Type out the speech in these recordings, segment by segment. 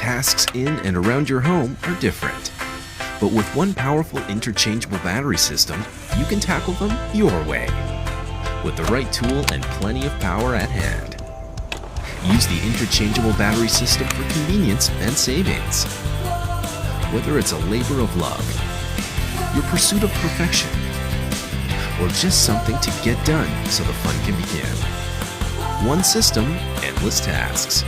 tasks in and around your home are different. But with one powerful interchangeable battery system, you can tackle them your way. With the right tool and plenty of power at hand. Use the interchangeable battery system for convenience and savings. Whether it's a labor of love, your pursuit of perfection, or just something to get done so the fun can begin. One system, endless tasks.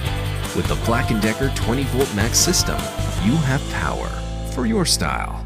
With the BLACK+DECKER 20V Max system, you have power for your style.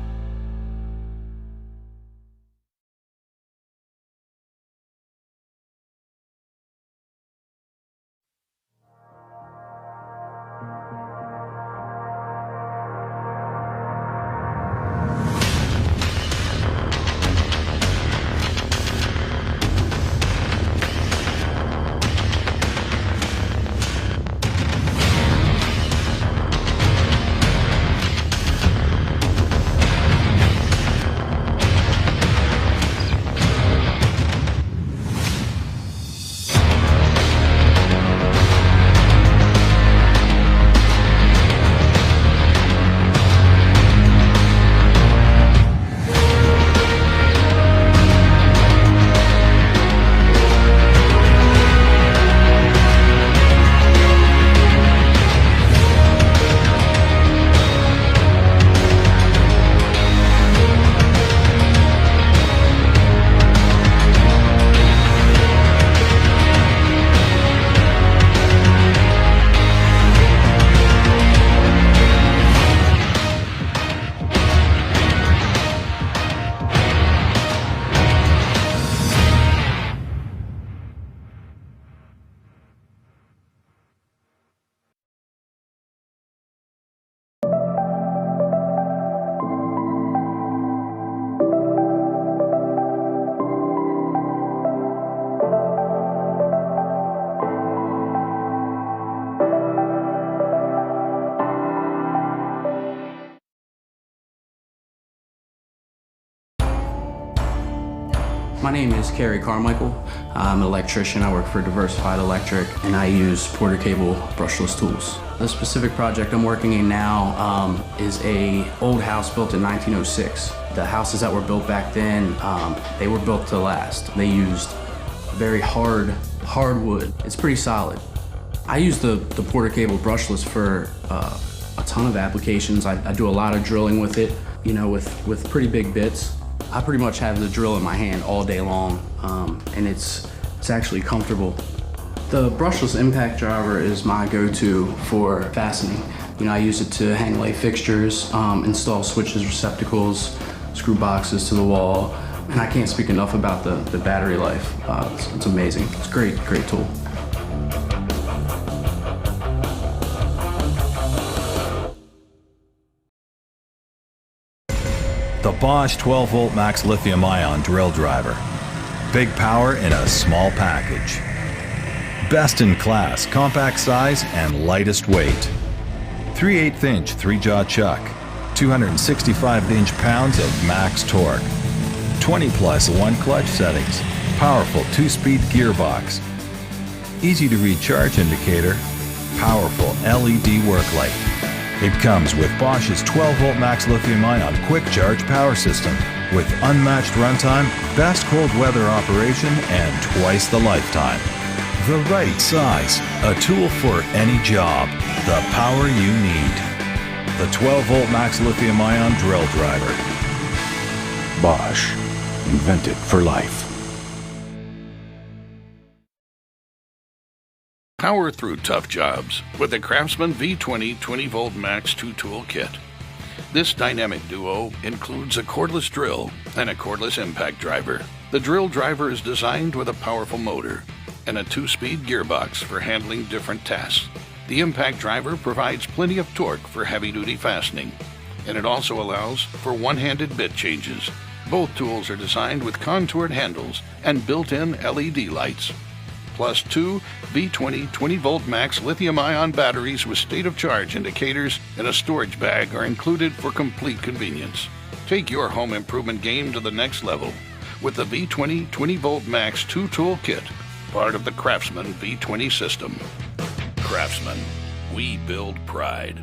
My name is Kerry Carmichael. I'm an electrician. I work for Diversified Electric, and I use Porter Cable brushless tools. The specific project I'm working in now is a old house built in 1906. The houses that were built back then, they were built to last. They used very hard wood. It's pretty solid. I use the Porter Cable brushless for a ton of applications. I do a lot of drilling with it, you know, with pretty big bits. I pretty much have the drill in my hand all day long, and it's actually comfortable. The brushless impact driver is my go-to for fastening. You know, I use it to hang lay fixtures, install switches, receptacles, screw boxes to the wall, and I can't speak enough about the battery life. It's amazing. It's a great tool. The Bosch 12V Max lithium-ion drill driver. Big power in a small package. Best in class, compact size and lightest weight. 3/8 inch 3-jaw chuck. 265 inch-pounds of max torque. 20 plus 1 clutch settings. Powerful 2-speed gearbox. Easy to read charge indicator. Powerful LED work light. It comes with Bosch's 12V Max lithium-ion quick charge power system with unmatched runtime, best cold weather operation, and twice the lifetime. The right size, a tool for any job, the power you need. The 12V Max lithium-ion drill driver. Bosch, invented for life. Power through tough jobs with the CRAFTSMAN V20 20V Max 2-tool kit. This dynamic duo includes a cordless drill and a cordless impact driver. The drill driver is designed with a powerful motor and a 2-speed gearbox for handling different tasks. The impact driver provides plenty of torque for heavy-duty fastening, and it also allows for one-handed bit changes. Both tools are designed with contoured handles and built-in LED lights. Plus 2 V20 20V Max lithium-ion batteries with state-of-charge indicators and a storage bag are included for complete convenience. Take your home improvement game to the next level with the V20 20V Max 2-tool kit, part of the CRAFTSMAN V20 system. CRAFTSMAN, we build pride.